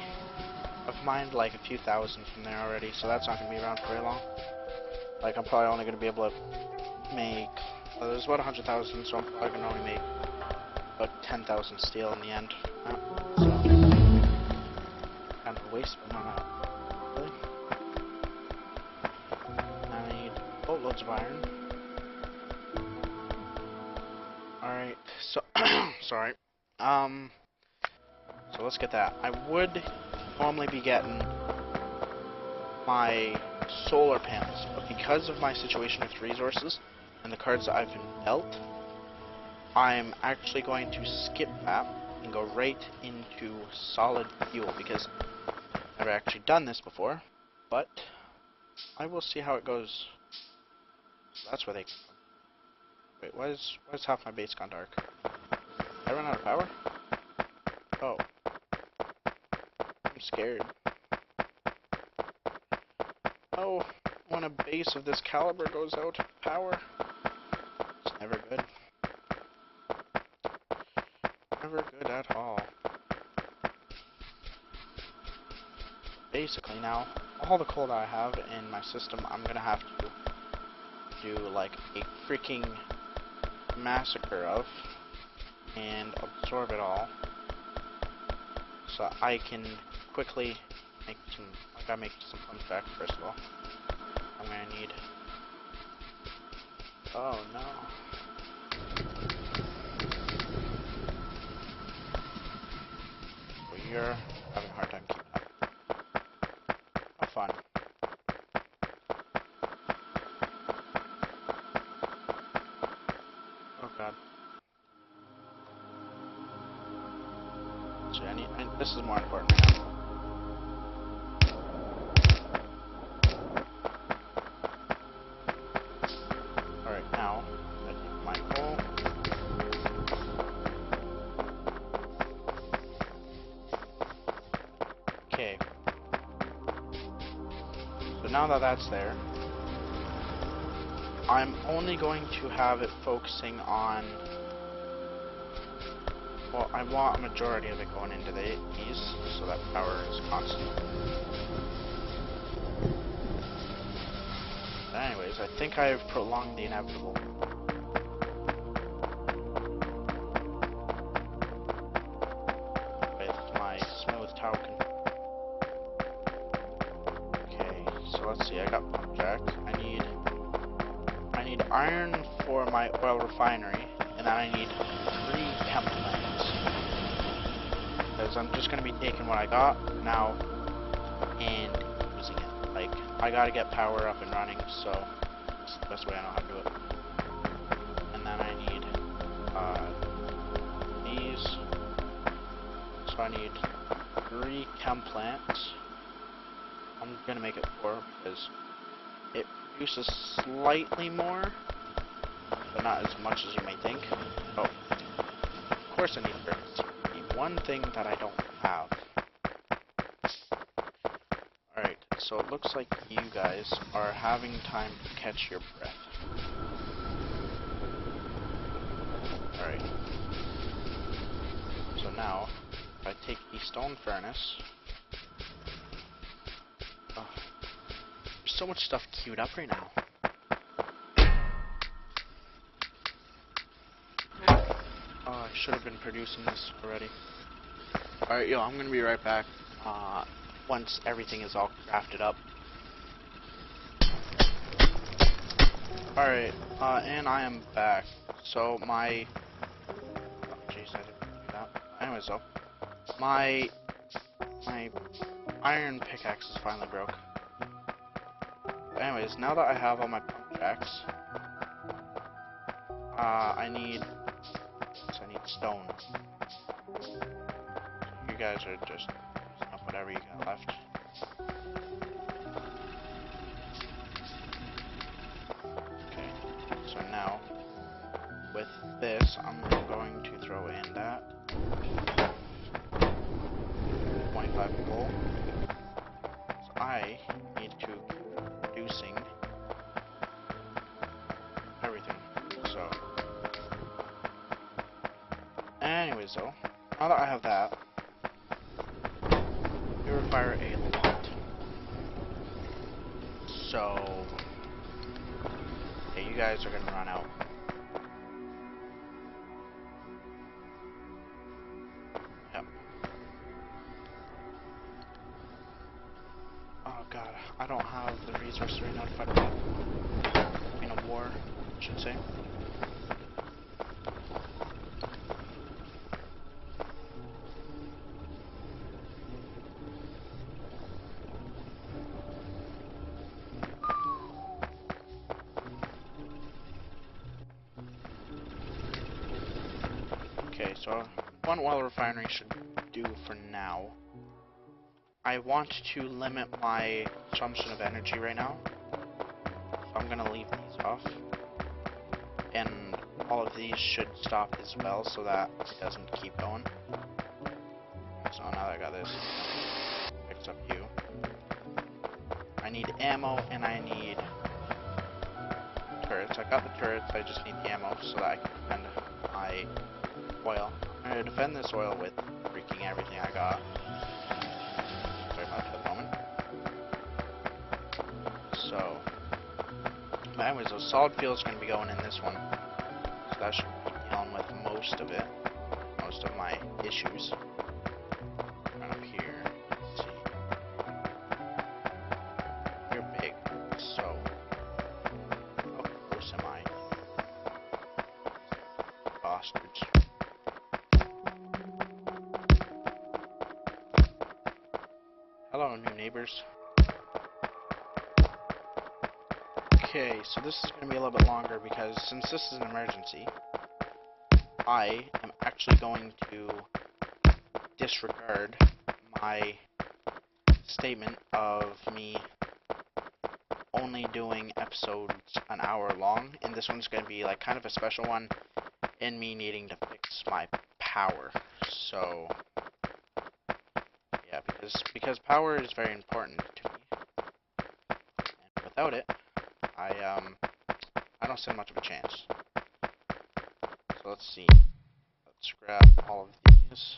I've mined like a few thousand from there already, so that's not going to be around for very long. Like, I'm probably only going to be able to make, there's about 100,000, so I'm probably going to only make about 10,000 steel in the end. So, kind of a waste, but not really. I need boatloads of iron. Alright, so, sorry. So let's get that. I would normally be getting my solar panels, but because of my situation with resources and the cards that I've been dealt, I'm actually going to skip that and go right into solid fuel, because I've never actually done this before, but I will see how it goes. That's where they come from. Wait, why is half my base gone dark? Did I run out of power? Oh. I'm scared. Oh, when a base of this caliber goes out of power, it's never good. Never good at all. Basically now, all the coal that I have in my system, I'm gonna have to do like a freaking massacre of and absorb it all, so I can quickly make some. I gotta make some pump jacks first of all. I'm gonna need. Oh no. Well, you're having a hard time keeping up. How fun. Oh god. So this is more important right now. Alright, now I take my coal. Okay. So now that that's there, I'm only going to have it focusing on, well, I want a majority of it going into these, so that power is constant. But anyways, I think I have prolonged the inevitable. With my smooth token. Okay, so let's see, I got pump jacks. I need iron for my oil refinery, and then I need 3 chem plants. Because I'm just going to be taking what I got now and using it. Like, I gotta get power up and running, so that's the best way I know how to do it. And then I need these. So I need 3 chem plants. I'm gonna make it 4 because it produces slightly more, but not as much as you may think. Oh, of course I need furnace. The one thing that I don't have. Alright, so it looks like you guys are having time to catch your breath. Alright. So now, if I take the stone furnace... Oh, there's so much stuff queued up right now. Oh, I should have been producing this already. Alright, yo, I'm gonna be right back. Once everything is all crafted up. Alright, and I am back. So my... Oh, jeez, I didn't do that. Anyways, though. My iron pickaxe is finally broke. Anyways, now that I have all my pump jacks, I need stone. So you guys are just using up whatever you got left. Okay, so now, with this, I'm going to throw in that 25 coal. So I need to keep producing everything. So, anyways though, now that I have that, we require a lot. So, yeah, you guys are gonna run out. Yep. Oh god, I don't have the resources right now to fight a war. I mean a war, I should say. Okay, so one oil refinery should do for now. I want to limit my consumption of energy right now, so I'm gonna leave these off. And all of these should stop as well, so that it doesn't keep going. So now that I got this, picks up you. I need ammo and I need turrets. I got the turrets, I just need the ammo so that I can defend my oil. I'm going to defend this oil with freaking everything I got. Sorry about that for the moment. So, but anyways, those solid fuels are going to be going in this one. So that should be dealing with most of it. Most of my issues. Right up here. Let's see. You're big, so how close am I? Bastards. Hello, new neighbors. Okay, so this is going to be a little bit longer because since this is an emergency, I am actually going to disregard my statement of me only doing episodes an hour long, and this one's going to be like kind of a special one in me needing to fix my power. So yeah, because power is very important to me, and without it, I don't stand much of a chance. So let's see. Let's grab all of these.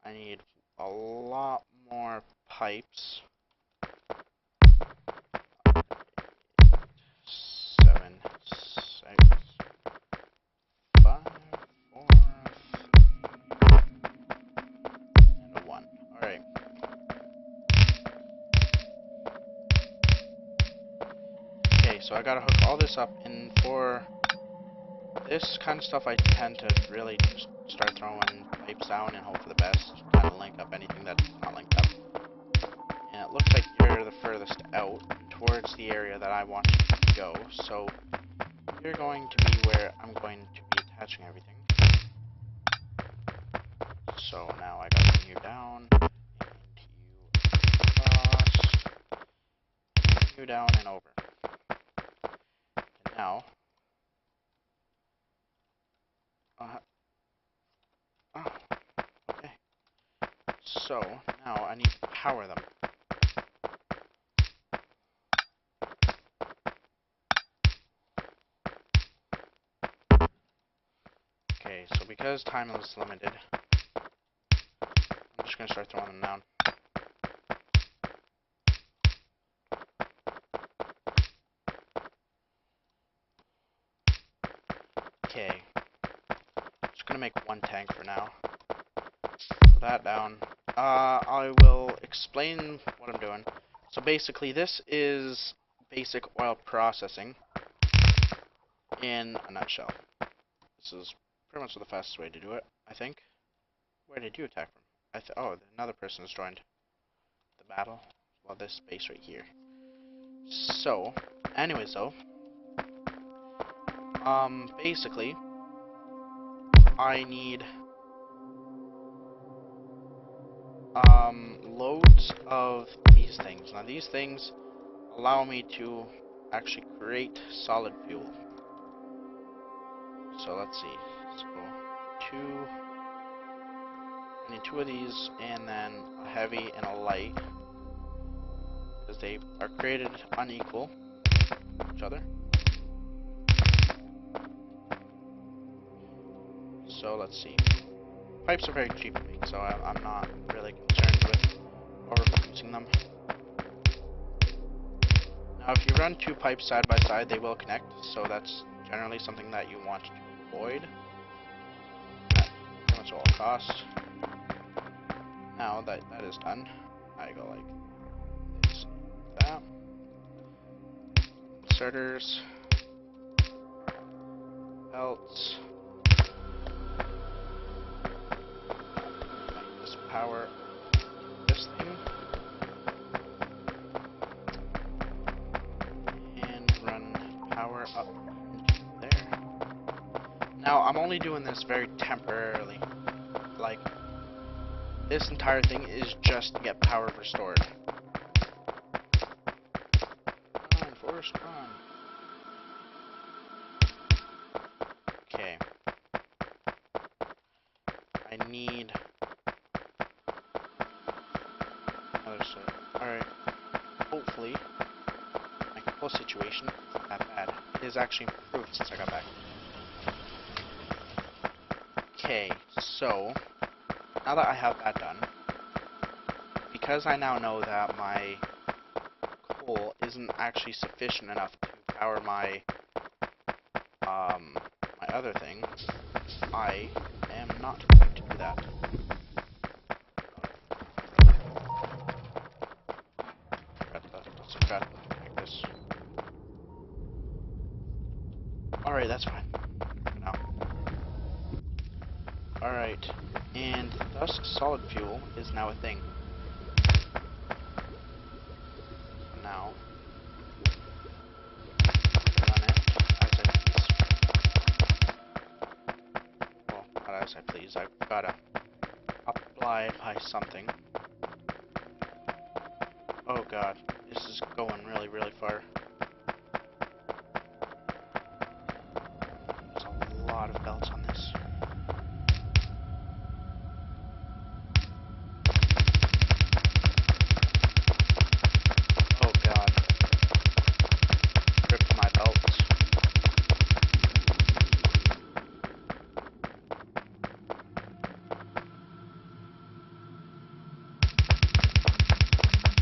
I need a lot more pipes. 7, 6, 5, 4, 3, and a 1. Alright. Okay, so I gotta hook all this up, and for this kind of stuff I tend to really just start throwing pipes down and hope for the best, trying to link up anything that's not linked up. And it looks like you're the furthest out towards the area that I want you to go, so you're going to be where I'm going to be attaching everything. So now I gotta bring you down, and you across, you down and over. And now, oh, okay. So now I need to power them. Okay, so because time is limited, I'm just gonna start throwing them down. Okay. gonna make one tank for now. Put that down. I will explain what I'm doing. So basically, this is basic oil processing in a nutshell. This is pretty much the fastest way to do it, I think. Where did you attack from? Oh, another person has joined the battle. Well, this base right here. So, anyways though, basically, I need, loads of these things. Now, these things allow me to actually create solid fuel. So, let's see. So, I need two of these, and then a heavy and a light, because they are created unequal to each other. So, let's see. Pipes are very cheap to make, so I'm not really concerned with overproducing them. Now, if you run two pipes side by side, they will connect, so that's generally something that you want to avoid at pretty much all costs. Now that that is done, I go like this, that. Inserters, belts. This power this thing, and run power up into there. Now, I'm only doing this very temporarily. Like, this entire thing is just to get power restored. Come on, Forrest, come on. Okay. I need another set. Alright. Hopefully, my coal situation isn't that bad. It has actually improved since I got back. Okay, so now that I have that done, because I now know that my coal isn't actually sufficient enough to power my my other thing, I am not going to do that. Let's cut like this. Alright, that's fine. No. Alright, and thus solid fuel is now a thing. So now, run it as I please. Well, not as I please, I've gotta apply by something. Oh god, this is going really, really far. There's a lot of belts on this. Oh god. Ripped my belts.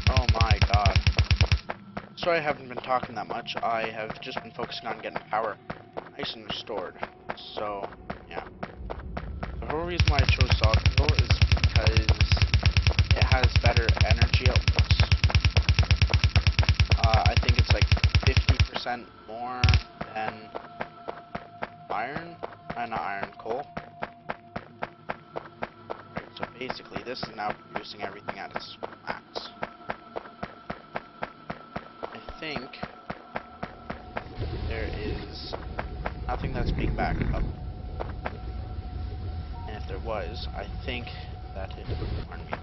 Oh my god. Sorry I haven't been talking that much. I have just been focusing on getting power nice and restored. So, yeah. The whole reason why I chose solid fuel is because it has better energy outputs. I think it's like 50% more than iron. Not iron, coal. Right, so basically this is now producing everything at its max. I think there is nothing that's being backed up. And if there was, I think that it would warn me.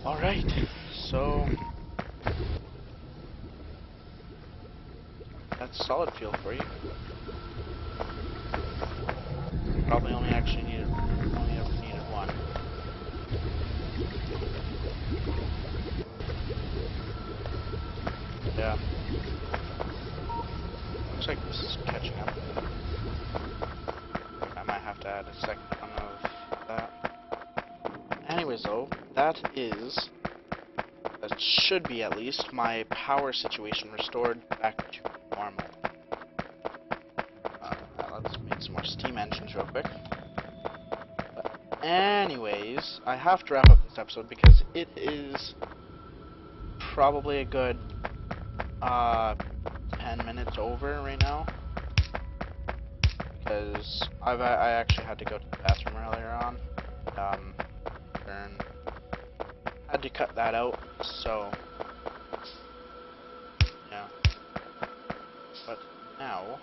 Alright, so that's solid fuel for you. Probably only ever needed one. Yeah. Looks like this is catching up. I might have to add a second one of that. Anyways though, that should be at least my power situation restored back to normal. game engines real quick. But anyways, I have to wrap up this episode because it is probably a good 10 minutes over right now. Because I actually had to go to the bathroom earlier on. And had to cut that out, so yeah. But now,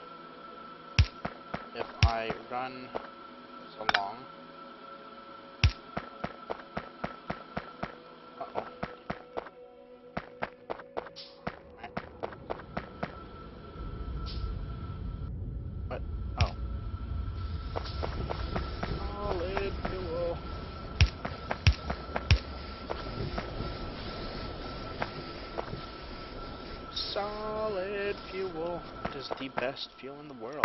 if I run this along, uh-oh. Right. What? Oh. Solid fuel. Solid fuel. It is the best fuel in the world.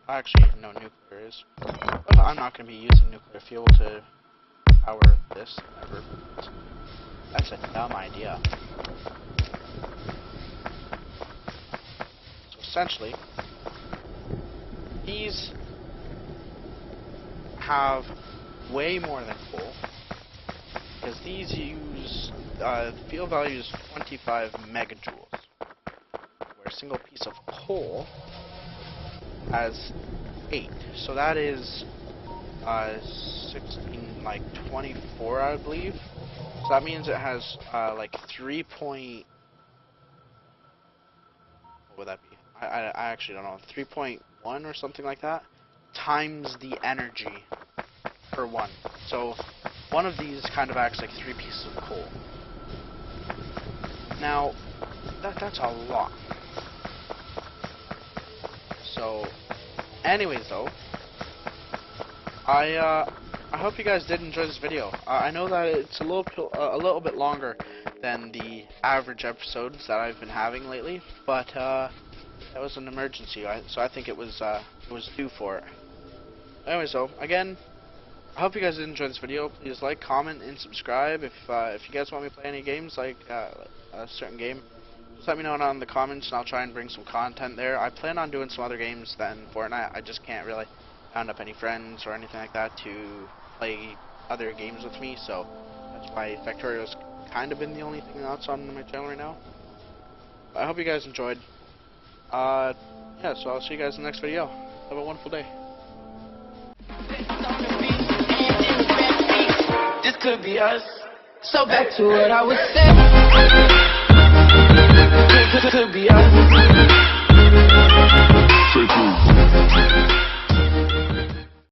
Actually, no, nuclear is. But I'm not going to be using nuclear fuel to power this ever. That's a dumb idea. So essentially, these have way more than coal, because these use the fuel value is 25 megajoules, where a single piece of coal has 8. So that is 16, like 24, I believe. So that means it has like 3 point. What would that be? I actually don't know. 3.1 or something like that times the energy per one. So one of these kind of acts like 3 pieces of coal. Now that's a lot. So anyways though, I hope you guys did enjoy this video. I know that it's a little bit longer than the average episodes that I've been having lately, but that was an emergency, so I think it was due for it. Anyways though, again, I hope you guys did enjoy this video. Please like, comment, and subscribe. If you guys want me to play any games, like a certain game, just let me know down in the comments, and I'll try and bring some content there. I plan on doing some other games than Fortnite. I just can't really round up any friends or anything like that to play other games with me, so that's why Factorio's kind of been the only thing that's on my channel right now. But I hope you guys enjoyed. Yeah, so I'll see you guys in the next video. Have a wonderful day. This could be us. So back to what I was saying.